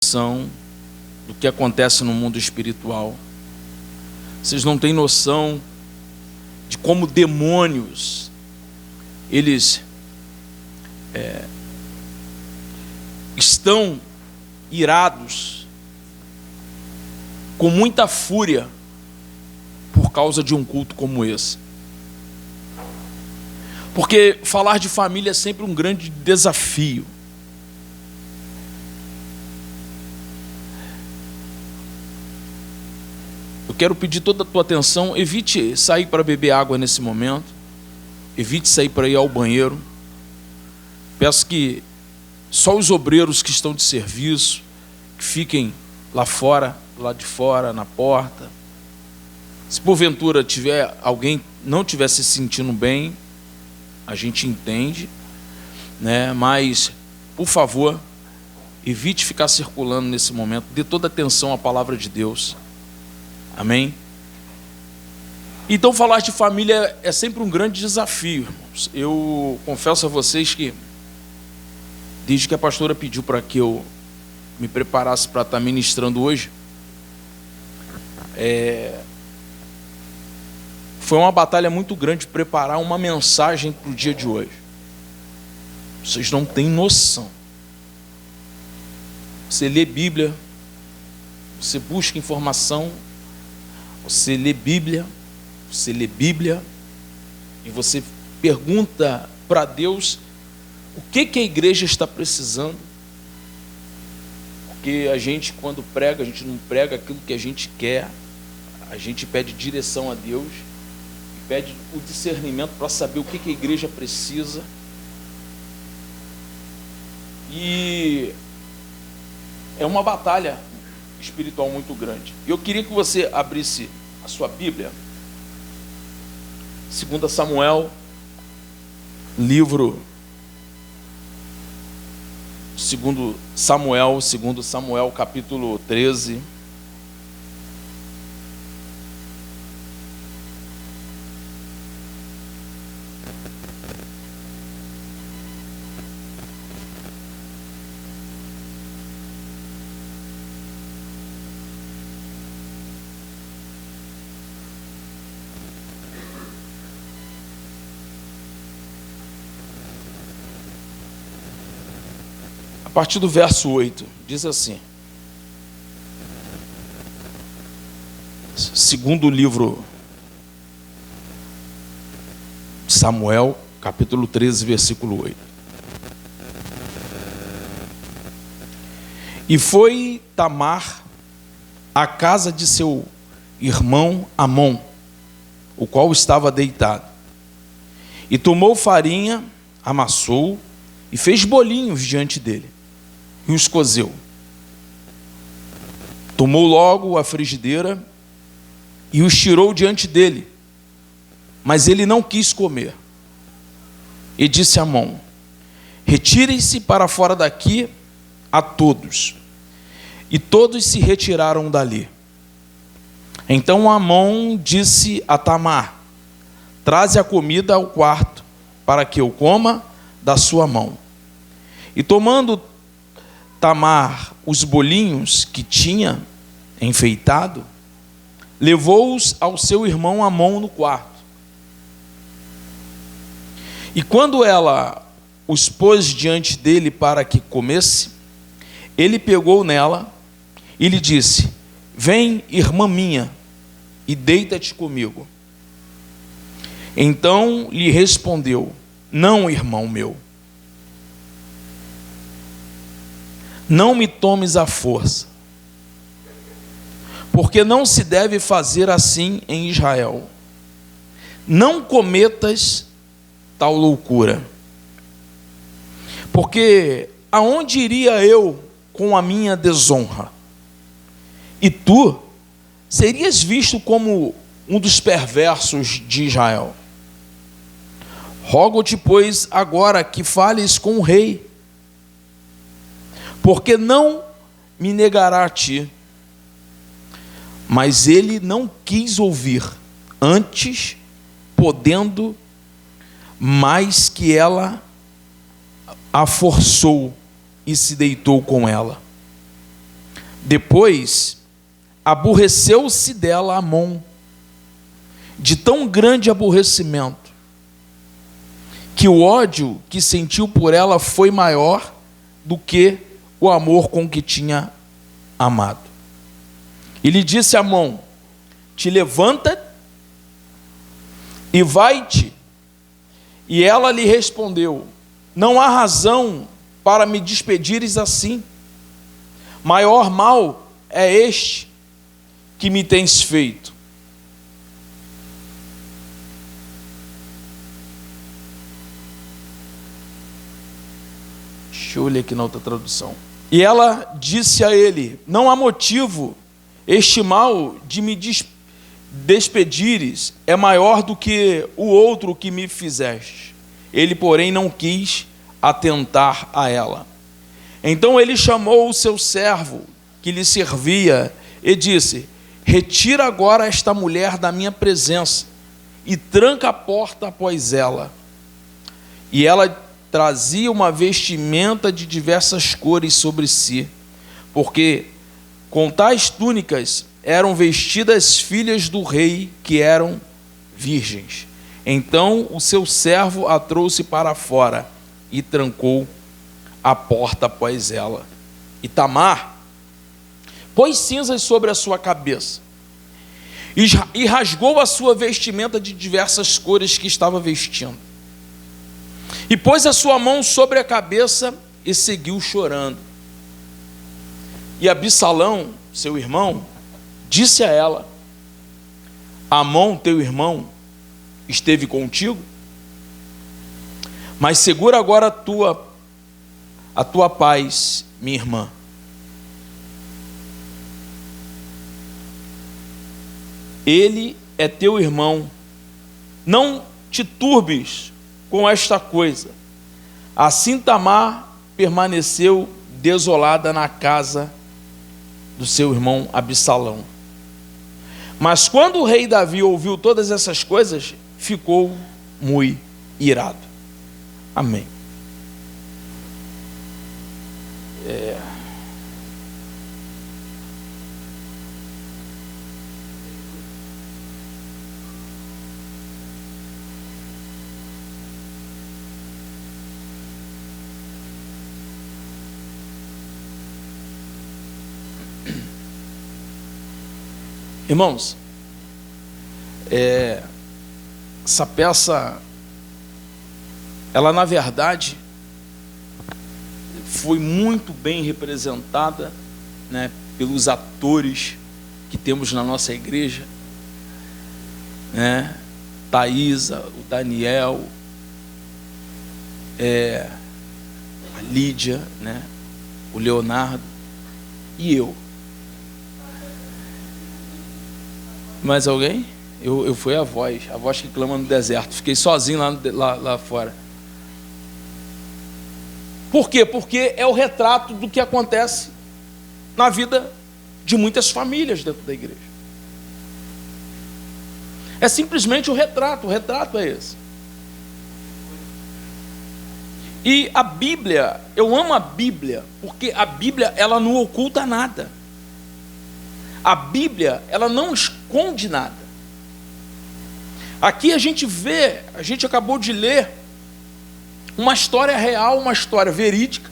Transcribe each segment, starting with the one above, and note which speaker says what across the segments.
Speaker 1: noção do que acontece no mundo espiritual. Vocês não têm noção de como demônios, eles estão irados, com muita fúria, por causa de um culto como esse. Porque falar de família é sempre um grande desafio. Eu quero pedir toda a tua atenção. Evite sair para beber água nesse momento. Evite sair para ir ao banheiro. Peço que só os obreiros que estão de serviço, que fiquem lá fora, do lado de fora, na porta. Se porventura tiver alguém não estiver se sentindo bem, a gente entende, né? Mas, por favor, evite ficar circulando nesse momento. Dê toda atenção à palavra de Deus. Amém? Então, falar de família é sempre um grande desafio, irmãos. Eu confesso a vocês que, desde que a pastora pediu para que eu me preparasse para estar ministrando hoje, foi uma batalha muito grande preparar uma mensagem para o dia de hoje. Vocês não têm noção. Você lê Bíblia, você busca informação, você lê Bíblia, e você pergunta para Deus o que a igreja está precisando. Porque a gente, quando prega, a gente não prega aquilo que a gente quer, a gente pede direção a Deus, pede o discernimento para saber o que a igreja precisa. E é uma batalha espiritual muito grande. Eu queria que você abrisse a sua Bíblia, 2 Samuel, livro 2 Samuel, capítulo 13. A partir do verso 8, diz assim: segundo livro de Samuel, capítulo 13, versículo 8. E foi Tamar à casa de seu irmão Amon, o qual estava deitado, e tomou farinha, amassou e fez bolinhos diante dele, e os cozeu. Tomou logo a frigideira e os tirou diante dele, mas ele não quis comer. E disse a Amon: retirem-se para fora daqui a todos. E todos se retiraram dali. Então Amon disse a Tamar: traze a comida ao quarto, para que eu coma da sua mão. E tomando Tamar os bolinhos que tinha enfeitado, levou-os ao seu irmão Amon no quarto. E quando ela os pôs diante dele para que comesse, ele pegou nela e lhe disse: vem, irmã minha, e deita-te comigo. Então lhe respondeu: não, irmão meu, não me tomes à força, porque não se deve fazer assim em Israel. Não cometas tal loucura. Porque aonde iria eu com a minha desonra? E tu serias visto como um dos perversos de Israel. Rogo-te, pois, agora que fales com o rei, porque não me negará a ti. Mas ele não quis ouvir, antes, podendo mais que ela, a forçou e se deitou com ela. Depois, aborreceu-se dela Amon, de tão grande aborrecimento, que o ódio que sentiu por ela foi maior do que o amor com que tinha amado. E lhe disse a Amon: te levanta e vai-te. E ela lhe respondeu: não há razão para me despedires assim. Maior mal é este que me tens feito. Deixa eu olhar aqui na outra tradução. E ela disse a ele: não há motivo, este mal de me despedires é maior do que o outro que me fizeste. Ele, porém, não quis atentar a ela. Então ele chamou o seu servo que lhe servia e disse: retira agora esta mulher da minha presença e tranca a porta após ela. E ela trazia uma vestimenta de diversas cores sobre si, porque com tais túnicas eram vestidas filhas do rei que eram virgens. Então o seu servo a trouxe para fora e trancou a porta após ela. E Tamar pôs cinzas sobre a sua cabeça e rasgou a sua vestimenta de diversas cores que estava vestindo. E pôs a sua mão sobre a cabeça e seguiu chorando. E Absalão, seu irmão, disse a ela: Amon, teu irmão, esteve contigo? Mas segura agora a tua paz, minha irmã. Ele é teu irmão. Não te turbes com esta coisa. Assim Tamar permaneceu desolada na casa do seu irmão Absalão. Mas quando o rei Davi ouviu todas essas coisas, ficou muito irado. Amém. Irmãos, essa peça, ela na verdade foi muito bem representada, né, pelos atores que temos na nossa igreja, né? Thaisa, o Daniel, a Lídia, né, o Leonardo e eu. Mais alguém? Eu fui a voz que clama no deserto. Fiquei sozinho lá fora. Por quê? Porque é o retrato do que acontece na vida de muitas famílias dentro da igreja. É simplesmente o retrato é esse. E a Bíblia, eu amo a Bíblia, porque a Bíblia, ela não oculta nada. A Bíblia, ela não esconde nada. Aqui a gente acabou de ler uma história real, uma história verídica,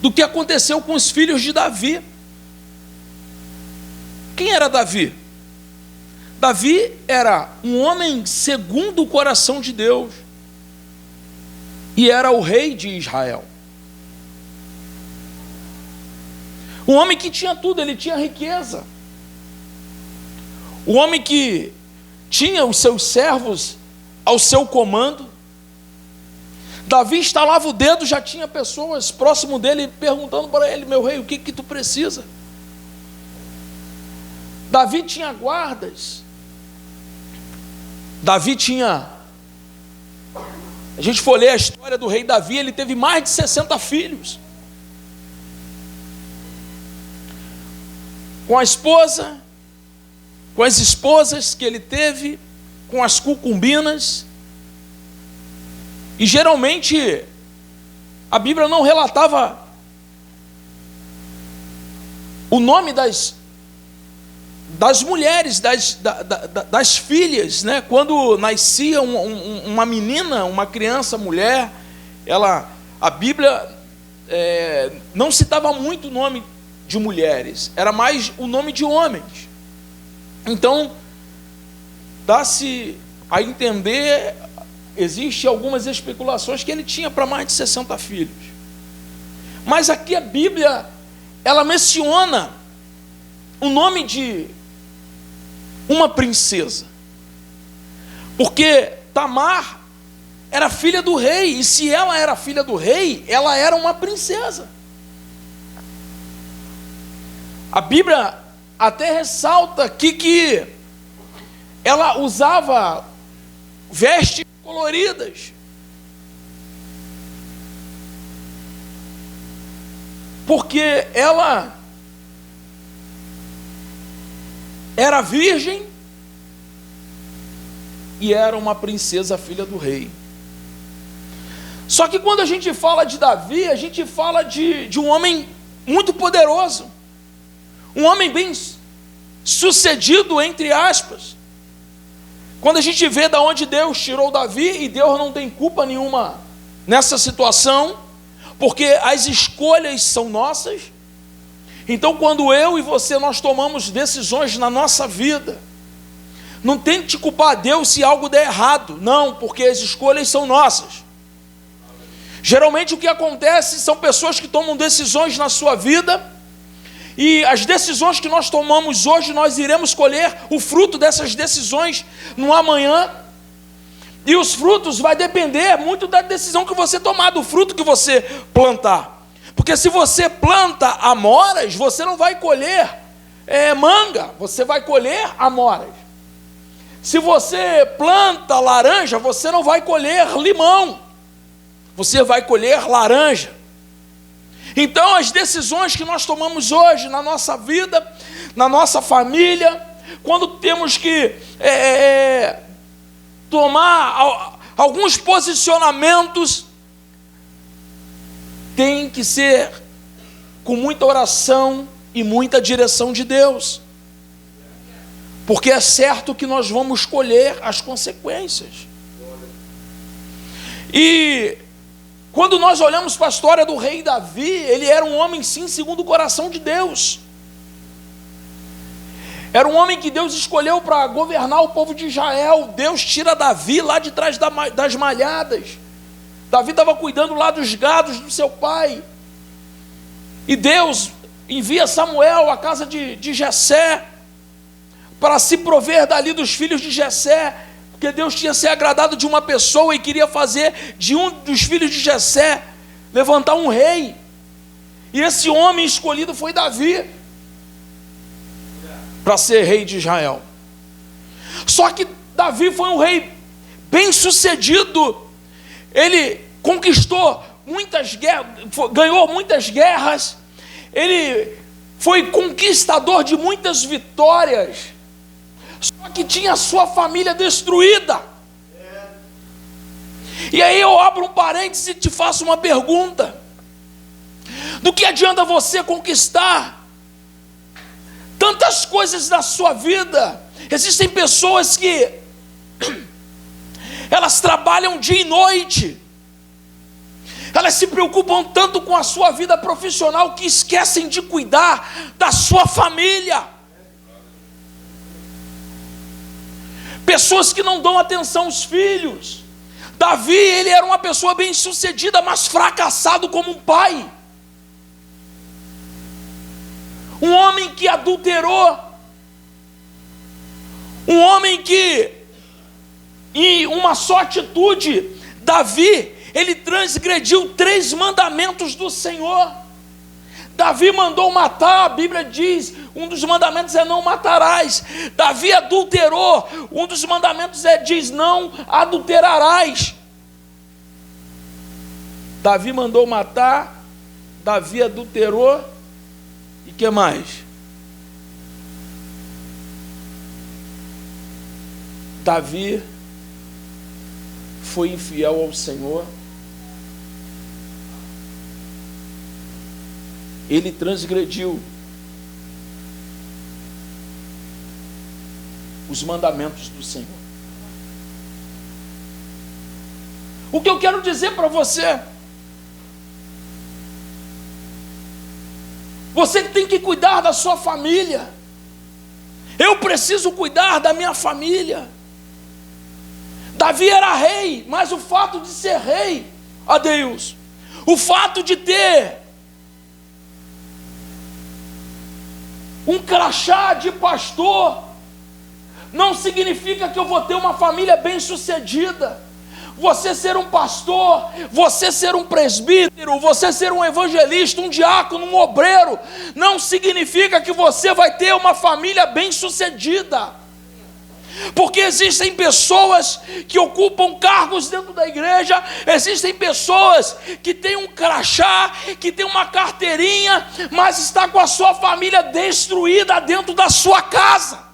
Speaker 1: do que aconteceu com os filhos de Davi. Quem era Davi? Davi era um homem segundo o coração de Deus, e era o rei de Israel. Um homem que tinha tudo, ele tinha riqueza. Um homem que tinha os seus servos ao seu comando. Davi estalava o dedo, já tinha pessoas próximo dele perguntando para ele: meu rei, o que tu precisa? Davi tinha guardas. Davi tinha... A gente for ler a história do rei Davi, ele teve mais de 60 filhos. Com a esposa, com as esposas que ele teve, com as concubinas. E geralmente a Bíblia não relatava o nome das mulheres, das filhas, né? Quando nascia uma menina, uma criança, mulher, a Bíblia não citava muito o nome de mulheres, era mais o nome de homens. Então, dá-se a entender, existem algumas especulações que ele tinha para mais de 60 filhos. Mas aqui a Bíblia, ela menciona o nome de uma princesa, porque Tamar era filha do rei, e se ela era filha do rei, ela era uma princesa. A Bíblia até ressalta aqui que ela usava vestes coloridas, porque ela era virgem e era uma princesa, filha do rei. Só que quando a gente fala de Davi, a gente fala de um homem muito poderoso, um homem bem sucedido, entre aspas. Quando a gente vê da onde Deus tirou Davi, e Deus não tem culpa nenhuma nessa situação, porque as escolhas são nossas. Então, quando eu e você, nós tomamos decisões na nossa vida, não tente culpar Deus se algo der errado, não, porque as escolhas são nossas. Geralmente o que acontece são pessoas que tomam decisões na sua vida, e as decisões que nós tomamos hoje, nós iremos colher o fruto dessas decisões no amanhã, e os frutos vai depender muito da decisão que você tomar, do fruto que você plantar. Porque se você planta amoras, você não vai colher manga, você vai colher amoras. Se você planta laranja, você não vai colher limão, você vai colher laranja. Então, as decisões que nós tomamos hoje na nossa vida, na nossa família, quando temos que tomar alguns posicionamentos, tem que ser com muita oração e muita direção de Deus, porque é certo que nós vamos colher as consequências. E quando nós olhamos para a história do rei Davi, ele era um homem sim segundo o coração de Deus. Era um homem que Deus escolheu para governar o povo de Israel. Deus tira Davi lá de trás das malhadas. Davi estava cuidando lá dos gados do seu pai, e Deus envia Samuel à casa de Jessé, para se prover dali dos filhos de Jessé, porque Deus tinha se agradado de uma pessoa e queria fazer de um dos filhos de Jessé levantar um rei, e esse homem escolhido foi Davi, para ser rei de Israel. Só que Davi foi um rei bem sucedido. Ele conquistou muitas guerras, ganhou muitas guerras, ele foi conquistador de muitas vitórias, só que tinha a sua família destruída. E aí eu abro um parêntese e te faço uma pergunta: do que adianta você conquistar tantas coisas na sua vida? Existem pessoas que elas trabalham dia e noite, elas se preocupam tanto com a sua vida profissional que esquecem de cuidar da sua família. Pessoas que não dão atenção aos filhos. Davi, ele era uma pessoa bem sucedida, mas fracassado como um pai. Um homem que adulterou, um homem que, em uma só atitude, Davi, ele transgrediu 3 mandamentos do Senhor. Davi mandou matar, a Bíblia diz, um dos mandamentos é não matarás. Davi adulterou, um dos mandamentos diz não adulterarás. Davi mandou matar, Davi adulterou, e que mais? Davi foi infiel ao Senhor. Ele transgrediu os mandamentos do Senhor. O que eu quero dizer para você, você que tem que cuidar da sua família, eu preciso cuidar da minha família. Davi era rei, mas o fato de ser rei, ó Deus, o fato de ter um crachá de pastor, não significa que eu vou ter uma família bem-sucedida. Você ser um pastor, você ser um presbítero, você ser um evangelista, um diácono, um obreiro, não significa que você vai ter uma família bem-sucedida. Porque existem pessoas que ocupam cargos dentro da igreja, existem pessoas que têm um crachá, que têm uma carteirinha, mas está com a sua família destruída dentro da sua casa.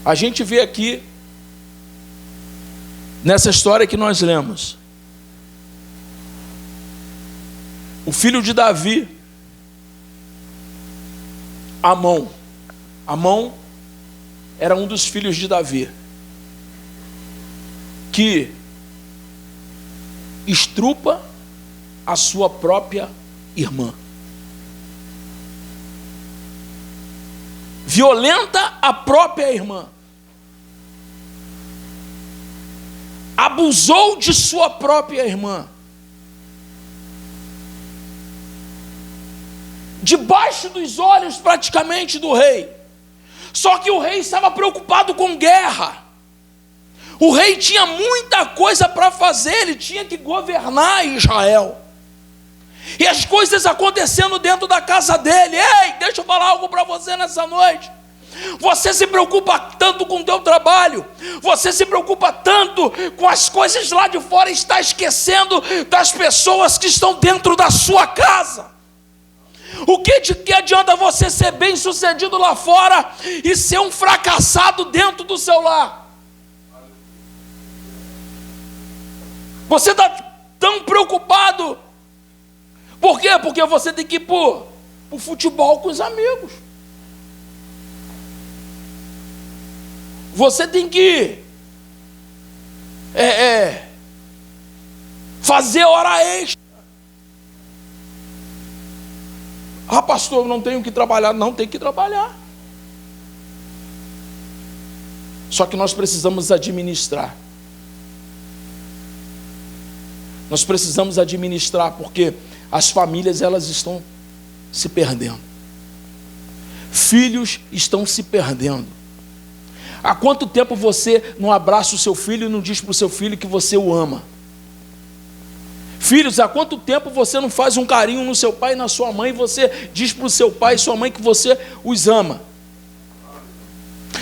Speaker 1: A gente vê aqui, nessa história que nós lemos, o filho de Davi, Amon. Amon era um dos filhos de Davi, que estrupa a sua própria irmã, violenta a própria irmã, abusou de sua própria irmã, debaixo dos olhos praticamente do rei. Só que o rei estava preocupado com guerra. O rei tinha muita coisa para fazer, ele tinha que governar Israel. E as coisas acontecendo dentro da casa dele. Ei, deixa eu falar algo para você nessa noite. Você se preocupa tanto com o teu trabalho, você se preocupa tanto com as coisas lá de fora e está esquecendo das pessoas que estão dentro da sua casa. O que adianta você ser bem sucedido lá fora e ser um fracassado dentro do seu lar? Você está tão preocupado. Por quê? Porque você tem que ir para o futebol com os amigos. Você tem que fazer hora extra. Ah, pastor, eu não tenho que trabalhar. Não, tem que trabalhar. Só que nós precisamos administrar. Nós precisamos administrar, porque as famílias, elas estão se perdendo. Filhos estão se perdendo. Há quanto tempo você não abraça o seu filho e não diz para o seu filho que você o ama? Filhos, há quanto tempo você não faz um carinho no seu pai e na sua mãe, e você diz para o seu pai e sua mãe que você os ama?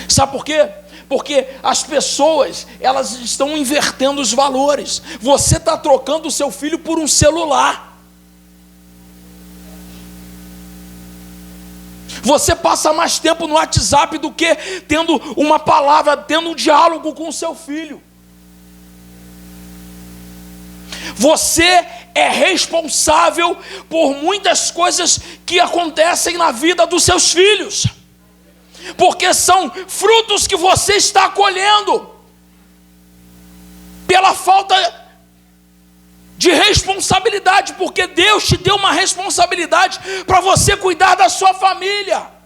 Speaker 1: Sabe por quê? Porque as pessoas, elas estão invertendo os valores. Você está trocando o seu filho por um celular. Você passa mais tempo no WhatsApp do que tendo uma palavra, tendo um diálogo com o seu filho. Você é responsável por muitas coisas que acontecem na vida dos seus filhos, porque são frutos que você está colhendo pela falta de responsabilidade, porque Deus te deu uma responsabilidade para você cuidar da sua família,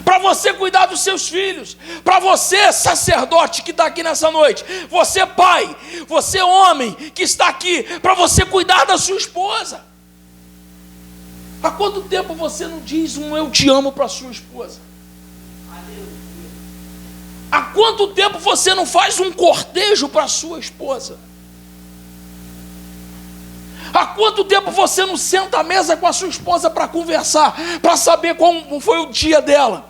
Speaker 1: para você cuidar dos seus filhos, para você, sacerdote que está aqui nessa noite, você pai, você homem que está aqui, para você cuidar da sua esposa. Há quanto tempo você não diz um eu te amo para a sua esposa? Há quanto tempo você não faz um cortejo para a sua esposa? Há quanto tempo você não senta à mesa com a sua esposa para conversar, para saber como foi o dia dela?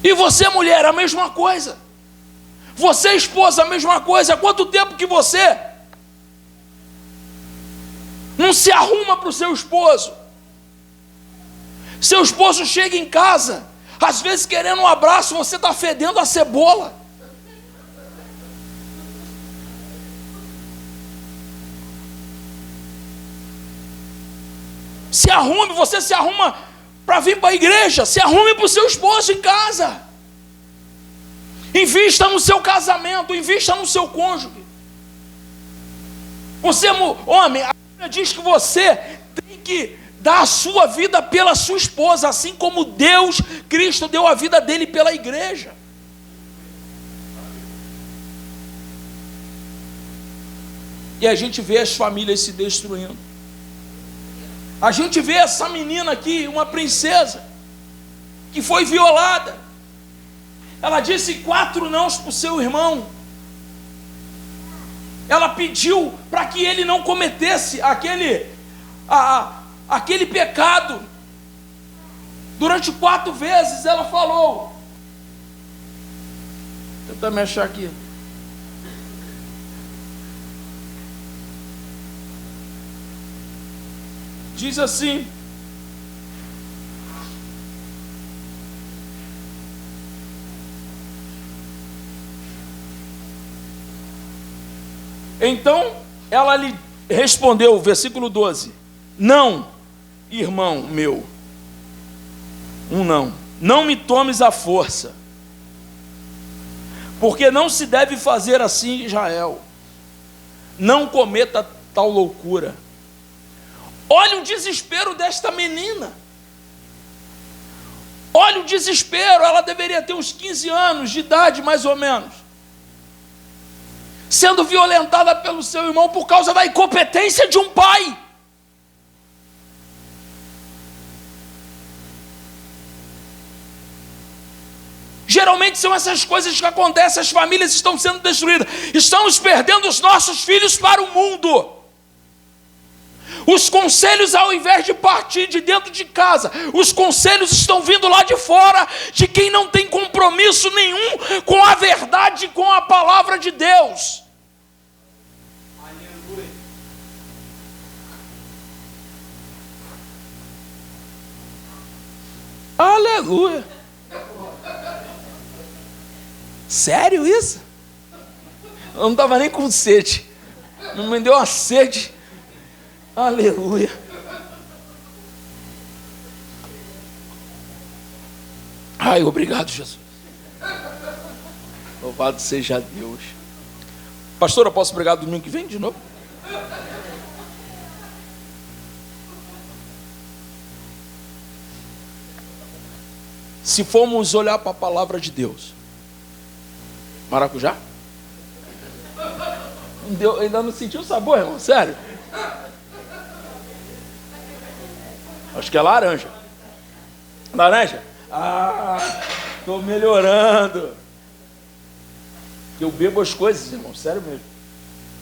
Speaker 1: E você, mulher, a mesma coisa. Você, esposa, a mesma coisa. Há quanto tempo que você não se arruma para o seu esposo? Seu esposo chega em casa, às vezes querendo um abraço, você está fedendo a cebola. Se arrume, você se arruma para vir para a igreja, se arrume para o seu esposo em casa. Invista no seu casamento, invista no seu cônjuge. Você, homem, a Bíblia diz que você tem que dar a sua vida pela sua esposa, assim como Deus, Cristo, deu a vida dele pela igreja. E a gente vê as famílias se destruindo. A gente vê essa menina aqui, uma princesa, que foi violada. Ela disse 4 nãos para o seu irmão. Ela pediu para que ele não cometesse aquele pecado. Durante 4 vezes ela falou. Vou tentar me achar aqui. Diz assim: então ela lhe respondeu, versículo 12: não, irmão meu, não me tomes à força, porque não se deve fazer assim em Israel, não cometa tal loucura. Olha o desespero desta menina. Olha o desespero. Ela deveria ter uns 15 anos de idade, mais ou menos. Sendo violentada pelo seu irmão por causa da incompetência de um pai. Geralmente são essas coisas que acontecem. As famílias estão sendo destruídas. Estamos perdendo os nossos filhos para o mundo. Os conselhos, ao invés de partir de dentro de casa, os conselhos estão vindo lá de fora, de quem não tem compromisso nenhum com a verdade, com a palavra de Deus. Aleluia. Sério isso? Eu não estava nem com sede. Não me deu uma sede. Aleluia. Ai, obrigado, Jesus. Louvado seja Deus. Pastor, eu posso pregar domingo que vem de novo? Se formos olhar para a palavra de Deus, maracujá? Ainda não sentiu o sabor, irmão? Sério? Acho que é laranja. Laranja? Ah, estou melhorando. Eu bebo as coisas, irmão, sério mesmo.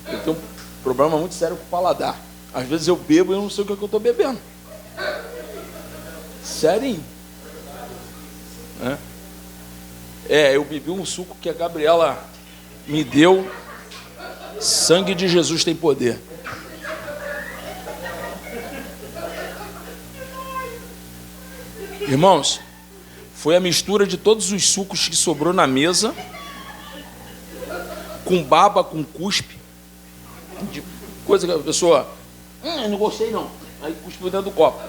Speaker 1: Eu tenho um problema muito sério com o paladar. Às vezes eu bebo e eu não sei o que eu estou bebendo. Sério? Eu bebi um suco que a Gabriela me deu. Sangue de Jesus tem poder. Irmãos, foi a mistura de todos os sucos que sobrou na mesa, com baba, com cuspe, de coisa que a pessoa, não gostei não, aí cuspiu dentro do copo.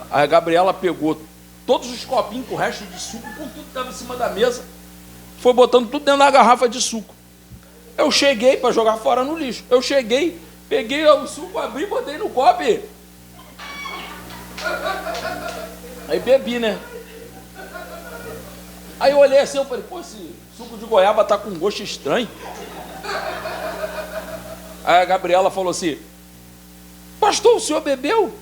Speaker 1: Aí a Gabriela pegou todos os copinhos com o resto de suco, com tudo que estava em cima da mesa, foi botando tudo dentro da garrafa de suco. Eu cheguei para jogar fora no lixo. Eu cheguei, peguei o suco, abri, botei no copo e... Aí bebi, né? Aí eu olhei assim, eu falei, pô, esse suco de goiaba tá com um gosto estranho. Aí a Gabriela falou assim, pastor, o senhor bebeu?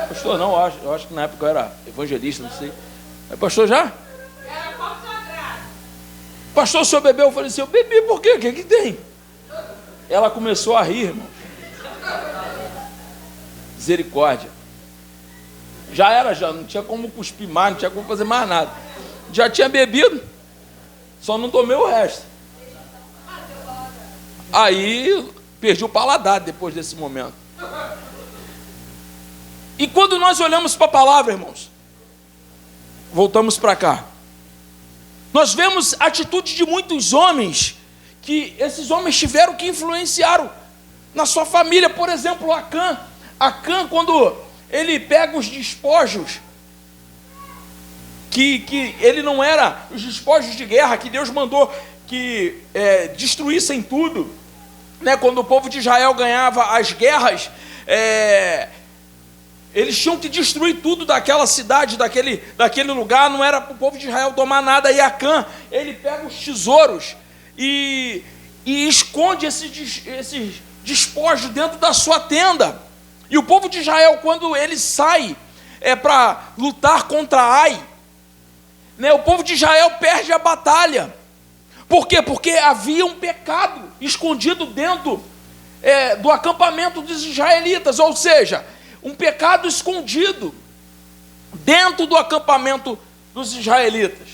Speaker 1: Pastor, não, eu acho que na época eu era evangelista, não sei. Aí, pastor, já? Pastor, o senhor bebeu? Eu falei assim, eu bebi, por quê? O que tem? Ela começou a rir, irmão. Misericórdia. Já não tinha como cuspir mais, não tinha como fazer mais nada. Já tinha bebido, só não tomei o resto. Aí, perdi o paladar depois desse momento. E quando nós olhamos para a palavra, irmãos, voltamos para cá. Nós vemos a atitude de muitos homens, que esses homens tiveram que influenciaram na sua família. Por exemplo, Acã, quando ele pega os despojos, que ele não era os despojos de guerra, que Deus mandou que destruíssem tudo, né? Quando o povo de Israel ganhava as guerras, eles tinham que destruir tudo daquela cidade, daquele lugar, não era para o povo de Israel tomar nada. E Acã, ele pega os tesouros e esconde esses despojos dentro da sua tenda. E o povo de Israel, quando ele sai para lutar contra Ai, né, o povo de Israel perde a batalha. Por quê? Porque havia um pecado escondido dentro do acampamento dos israelitas, ou seja, um pecado escondido dentro do acampamento dos israelitas.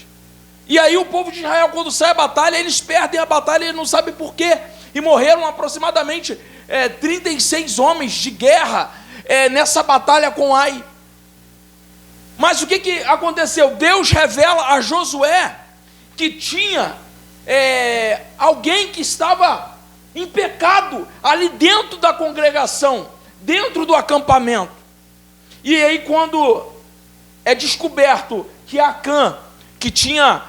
Speaker 1: E aí o povo de Israel, quando sai a batalha, eles perdem a batalha e não sabem por quê. E morreram aproximadamente 36 homens de guerra nessa batalha com Ai. Mas o que aconteceu? Deus revela a Josué que tinha alguém que estava em pecado ali dentro da congregação, dentro do acampamento. E aí, quando é descoberto que Acã, que tinha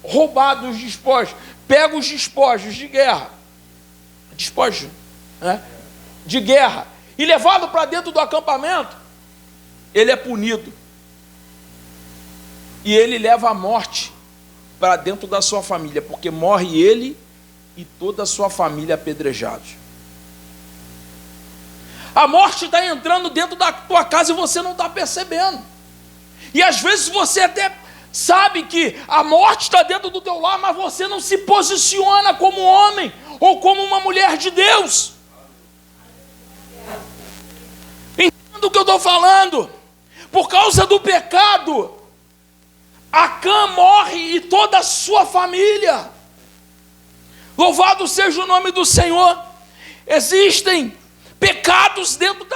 Speaker 1: roubado os despojos, pega os despojos de guerra, de guerra, e levado para dentro do acampamento, ele é punido. E ele leva a morte para dentro da sua família, porque morre ele e toda a sua família apedrejados. A morte está entrando dentro da tua casa e você não está percebendo. E às vezes você até sabe que a morte está dentro do teu lar, mas você não se posiciona como homem ou como uma mulher de Deus. Entenda o que eu estou falando. Por causa do pecado, Acã morre e toda a sua família. Louvado seja o nome do Senhor. Existem pecados dentro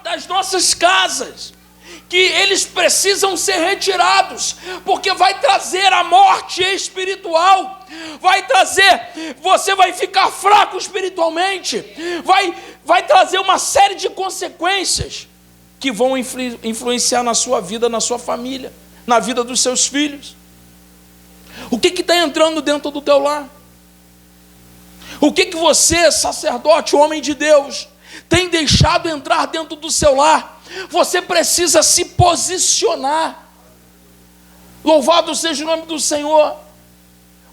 Speaker 1: das nossas casas, que eles precisam ser retirados, porque vai trazer a morte espiritual, você vai ficar fraco espiritualmente, vai trazer uma série de consequências que vão influenciar na sua vida, na sua família, na vida dos seus filhos. O que está entrando dentro do teu lar? O que você, sacerdote, homem de Deus, tem deixado entrar dentro do seu lar? Você precisa se posicionar. Louvado seja o nome do Senhor.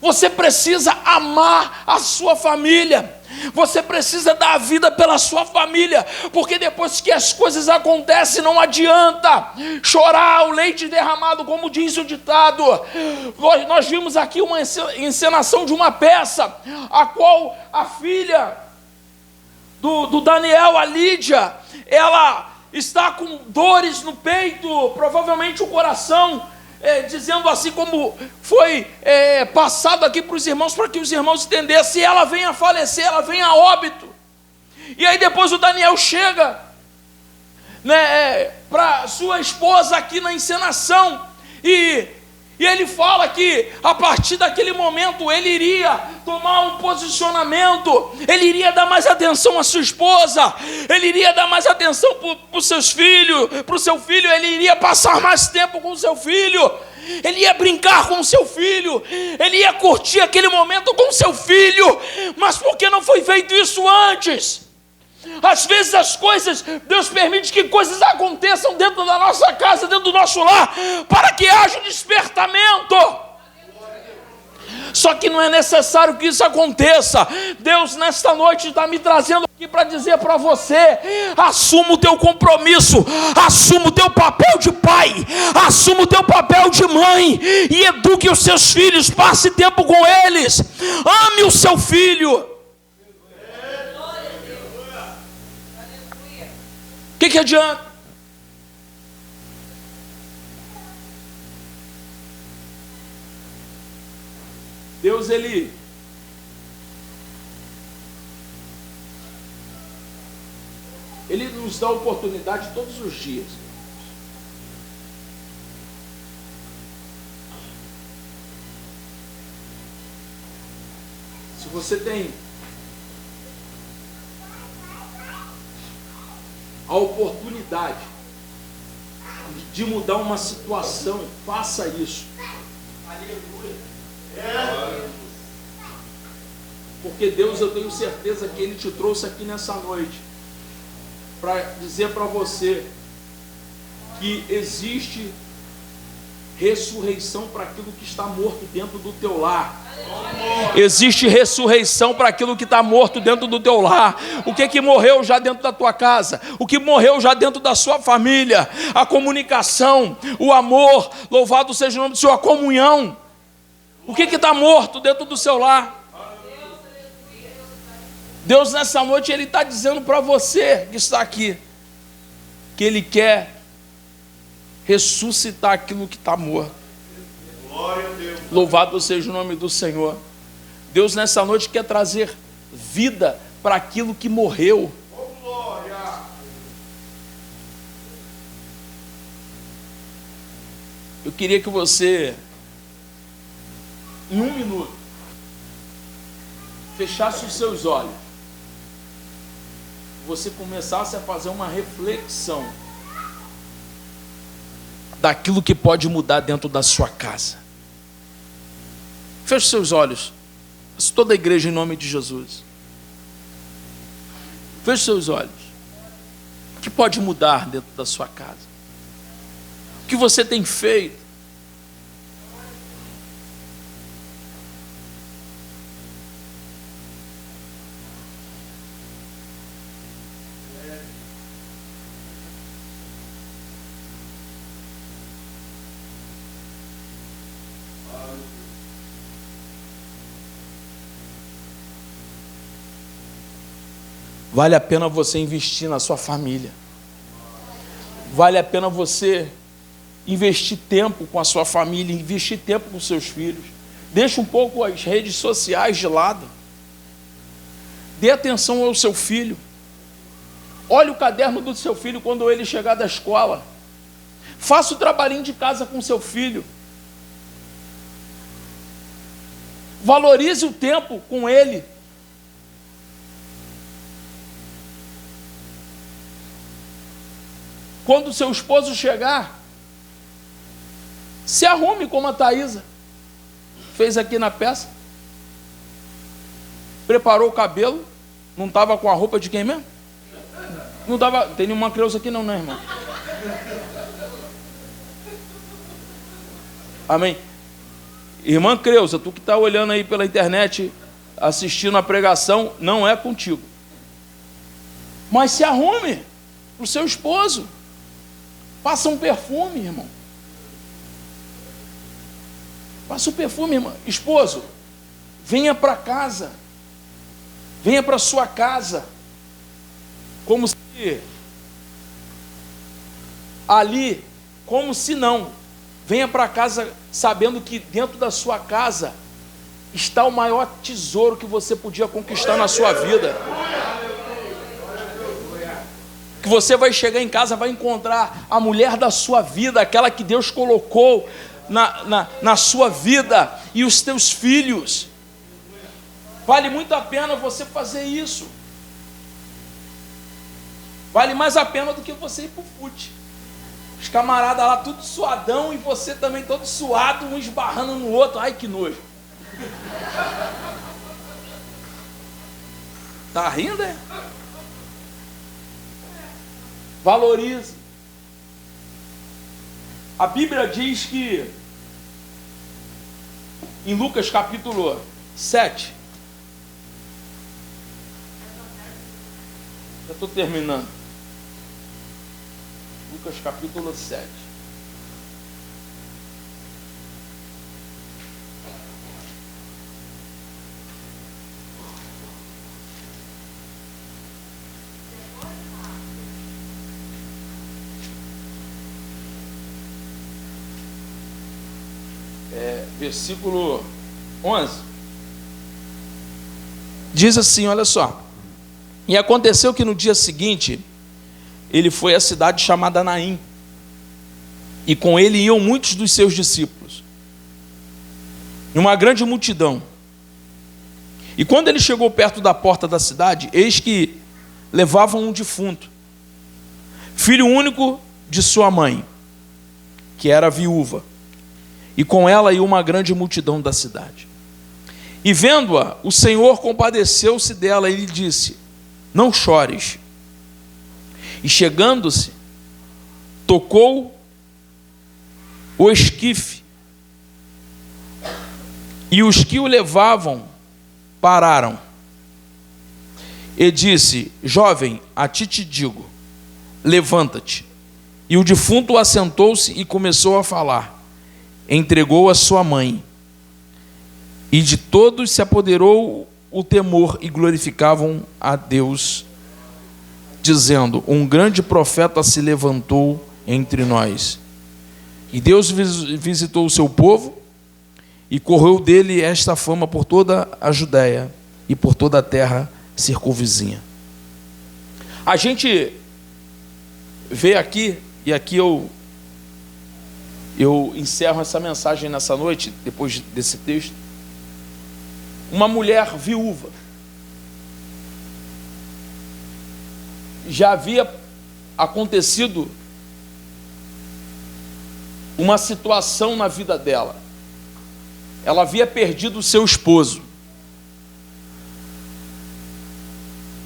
Speaker 1: Você precisa amar a sua família. Você precisa dar a vida pela sua família, porque depois que as coisas acontecem, não adianta chorar o leite derramado, como diz o ditado. Nós vimos aqui uma encenação de uma peça, a qual a filha do Daniel, a Lídia, ela está com dores no peito, provavelmente o coração, dizendo assim como foi passado aqui para os irmãos, para que os irmãos entendessem, ela vem a falecer, ela vem a óbito. E aí depois o Daniel chega, para sua esposa aqui na encenação, e ele fala que a partir daquele momento ele iria tomar um posicionamento, ele iria dar mais atenção à sua esposa, ele iria dar mais atenção para os seus filhos, para o seu filho, ele iria passar mais tempo com o seu filho, ele ia brincar com o seu filho, ele ia curtir aquele momento com o seu filho. Mas por que não foi feito isso antes? Às vezes as coisas, Deus permite que coisas aconteçam dentro da nossa casa, dentro do nosso lar, para que haja um despertamento. Só que não é necessário que isso aconteça. Deus nesta noite está me trazendo aqui para dizer para você: assuma o teu compromisso, assuma o teu papel de pai, assuma o teu papel de mãe e eduque os seus filhos, passe tempo com eles, ame o seu filho. O que adianta? Deus, Ele nos dá oportunidade todos os dias. Se você tem a oportunidade de mudar uma situação, faça isso. Porque Deus, eu tenho certeza que Ele te trouxe aqui nessa noite para dizer para você que existe ressurreição para aquilo que está morto dentro do teu lar. Existe ressurreição para aquilo que está morto dentro do teu lar. O que morreu já dentro da tua casa? O que morreu já dentro da sua família? A comunicação, o amor, louvado seja o nome do Senhor, a comunhão. O que está morto dentro do seu lar? Deus nessa noite Ele está dizendo para você que está aqui, que Ele quer ressuscitar aquilo que está morto.
Speaker 2: Glória a Deus.
Speaker 1: Louvado seja o nome do Senhor. Deus nessa noite quer trazer vida para aquilo que morreu.
Speaker 2: Oh, glória.
Speaker 1: Eu queria que você, em 1 minuto, fechasse os seus olhos, você começasse a fazer uma reflexão daquilo que pode mudar dentro da sua casa. Feche seus olhos. Toda a igreja em nome de Jesus. Feche seus olhos. O que pode mudar dentro da sua casa? O que você tem feito? Vale a pena você investir na sua família. Vale a pena você investir tempo com a sua família, investir tempo com seus filhos. Deixa um pouco as redes sociais de lado. Dê atenção ao seu filho. Olhe o caderno do seu filho quando ele chegar da escola. Faça o trabalhinho de casa com seu filho. Valorize o tempo com ele. Quando o seu esposo chegar, se arrume como a Thaisa fez aqui na peça. Preparou o cabelo. Não estava com a roupa de quem mesmo? Não estava. Tem nenhuma Creuza aqui não, né, irmão? Amém. Irmã Creuza, tu que está olhando aí pela internet, assistindo a pregação, não é contigo. Mas se arrume para o seu esposo. Passa um perfume, irmão. Passa um perfume, irmão. Esposo, venha para casa. Venha para sua casa. Como se ali, como se não. Venha para casa sabendo que dentro da sua casa está o maior tesouro que você podia conquistar na sua vida. Que você vai chegar em casa, vai encontrar a mulher da sua vida, aquela que Deus colocou na sua vida, e os teus filhos. Vale muito a pena você fazer isso. Vale mais a pena do que você ir pro fute. Os camaradas lá tudo suadão e você também todo suado, um esbarrando no outro. Ai, que nojo. Tá rindo, é? Valorize. A Bíblia diz que em Lucas capítulo 7, já estou terminando, Lucas capítulo 7, versículo 11, diz assim, olha só: e aconteceu que no dia seguinte, ele foi à cidade chamada Naim, e com ele iam muitos dos seus discípulos, e uma grande multidão. E quando ele chegou perto da porta da cidade, eis que levavam um defunto, filho único de sua mãe, que era viúva, e com ela ia uma grande multidão da cidade. E vendo-a, o Senhor compadeceu-se dela e lhe disse: não chores. E chegando-se, tocou o esquife, e os que o levavam pararam. E disse: jovem, a ti te digo, levanta-te. E o defunto assentou-se e começou a falar. Entregou a sua mãe. E de todos se apoderou o temor e glorificavam a Deus, dizendo: um grande profeta se levantou entre nós. E Deus visitou o seu povo, e correu dele esta fama por toda a Judéia e por toda a terra circunvizinha. A gente vê aqui, e aqui eu encerro essa mensagem nessa noite, depois desse texto, uma mulher viúva. Já havia acontecido uma situação na vida dela. Ela havia perdido o seu esposo.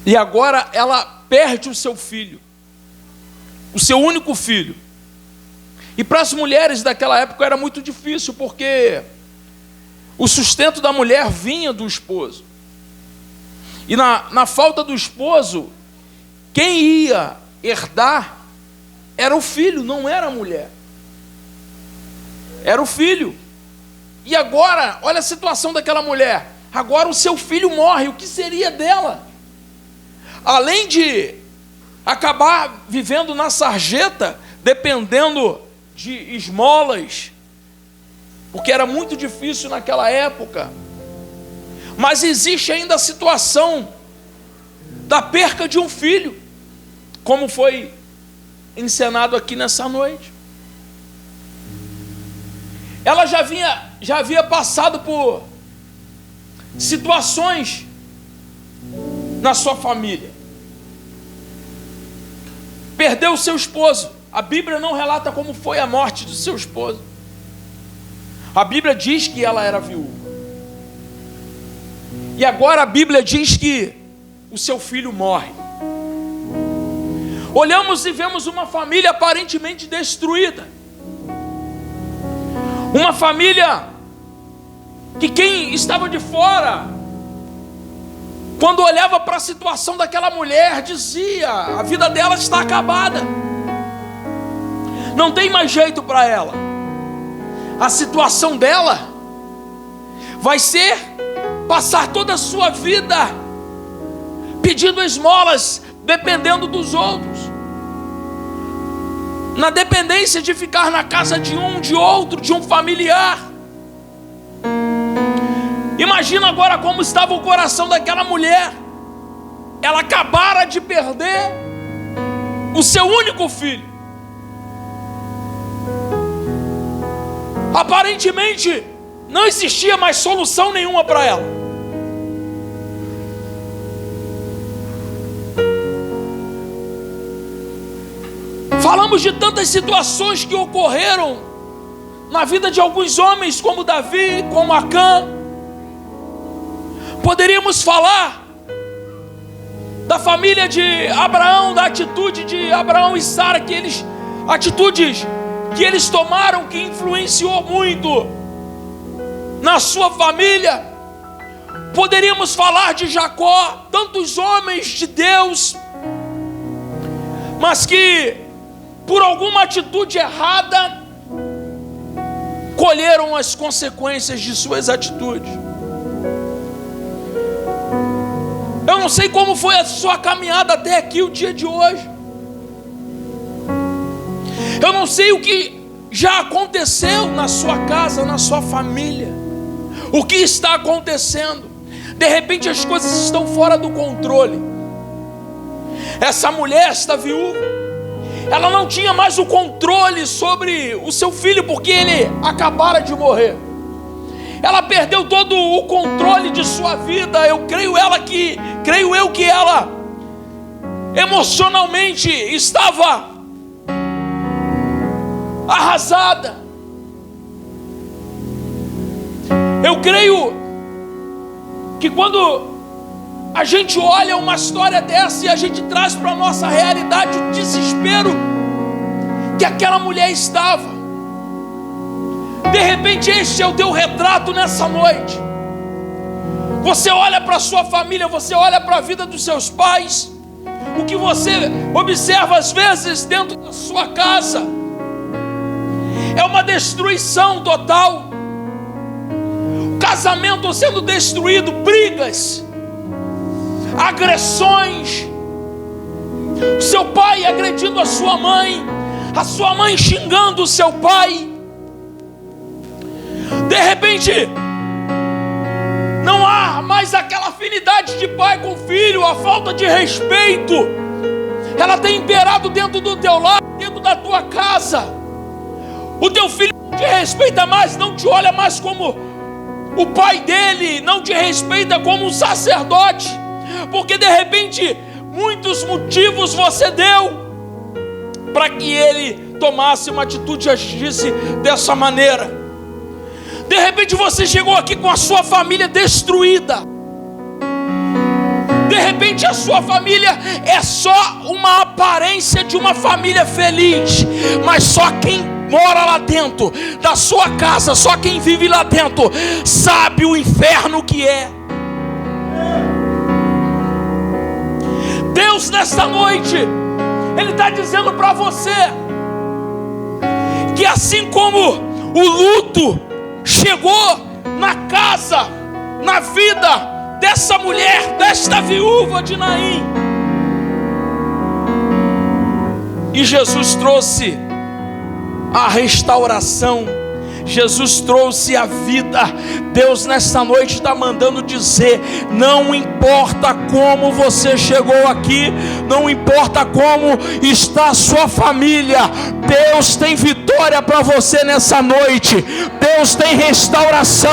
Speaker 1: E agora ela perde o seu filho, o seu único filho. E para as mulheres daquela época era muito difícil, porque o sustento da mulher vinha do esposo. E na falta do esposo, quem ia herdar era o filho, não era a mulher. Era o filho. E agora, olha a situação daquela mulher. Agora o seu filho morre, o que seria dela? Além de acabar vivendo na sarjeta, dependendo de esmolas, porque era muito difícil naquela época. Mas existe ainda a situação da perca de um filho, como foi encenado aqui nessa noite. Ela já havia passado por situações na sua família. Perdeu o seu esposo. A Bíblia não relata como foi a morte do seu esposo. A Bíblia diz que ela era viúva. E agora a Bíblia diz que o seu filho morre. Olhamos e vemos uma família aparentemente destruída. Uma família que quem estava de fora, quando olhava para a situação daquela mulher, dizia: a vida dela está acabada. Não tem mais jeito para ela. A situação dela vai ser passar toda a sua vida pedindo esmolas, dependendo dos outros, na dependência de ficar na casa de um, de outro, de um familiar. Imagina agora como estava o coração daquela mulher. Ela acabara de perder o seu único filho. Aparentemente não existia mais solução nenhuma para ela. Falamos de tantas situações que ocorreram na vida de alguns homens, como Davi, como Acã. Poderíamos falar da família de Abraão, da atitude de Abraão e Sara, atitudes que eles tomaram, que influenciou muito na sua família. Poderíamos falar de Jacó, tantos homens de Deus, mas que por alguma atitude errada colheram as consequências de suas atitudes. Eu não sei como foi a sua caminhada até aqui, o dia de hoje. Eu não sei o que já aconteceu na sua casa, na sua família. O que está acontecendo? De repente as coisas estão fora do controle. Essa mulher, esta viúva, ela não tinha mais o controle sobre o seu filho, porque ele acabara de morrer. Ela perdeu todo o controle de sua vida. Creio eu que ela emocionalmente estava arrasada. Eu creio que quando a gente olha uma história dessa e a gente traz para a nossa realidade o desespero que aquela mulher estava, de repente este é o teu retrato nessa noite. Você olha para a sua família, você olha para a vida dos seus pais, o que você observa às vezes dentro da sua casa é uma destruição total. Casamento sendo destruído, brigas, agressões, o seu pai agredindo a sua mãe xingando o seu pai. De repente não há mais aquela afinidade de pai com filho, a falta de respeito, ela tem imperado dentro do teu lar, dentro da tua casa. O teu filho não te respeita mais, não te olha mais como o pai dele, não te respeita como um sacerdote, porque de repente muitos motivos você deu para que ele tomasse uma atitude e agisse dessa maneira. De repente você chegou aqui com a sua família destruída. De repente a sua família é só uma aparência de uma família feliz, mas só quem mora lá dentro da sua casa, só quem vive lá dentro sabe o inferno que é. Deus nesta noite, Ele está dizendo para você que assim como o luto chegou na casa, na vida dessa mulher, desta viúva de Naim, e Jesus trouxe a restauração, Jesus trouxe a vida. Deus nesta noite está mandando dizer: não importa como você chegou aqui, não importa como está a sua família, Deus tem vitória para você nessa noite. Deus tem restauração.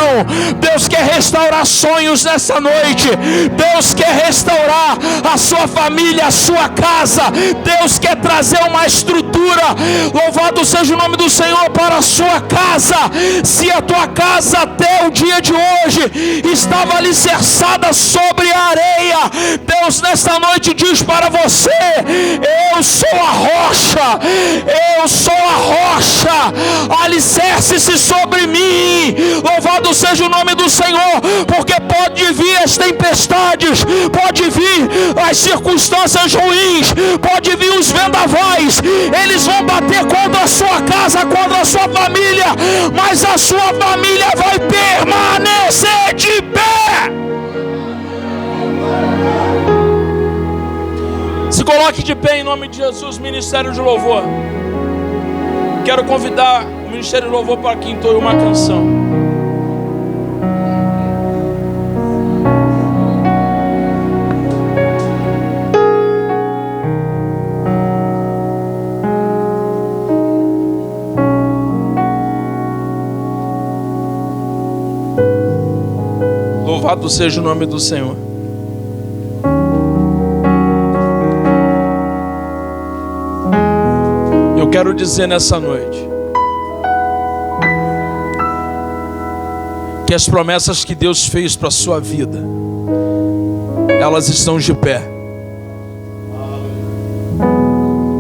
Speaker 1: Deus quer restaurar sonhos nessa noite. Deus quer restaurar a sua família, a sua casa. Deus quer trazer uma estrutura. Louvado seja o nome do Senhor para a sua casa. Se a tua casa até o dia de hoje estava alicerçada sobre a areia, Deus nesta noite diz para você: eu sou a rocha, eu sou a rocha, alicerce-se sobre mim. Louvado seja o nome do Senhor, porque pode vir as tempestades, pode vir as circunstâncias ruins, pode vir os vendavais, eles vão bater contra a sua casa, contra a sua família, mas a sua família vai permanecer de pé. Se coloque de pé em nome de Jesus. Ministério de Louvor, quero convidar o Ministério de Louvor para que entoie uma canção. Louvado seja o nome do Senhor. Eu quero dizer nessa noite que as promessas que Deus fez para a sua vida, elas estão de pé.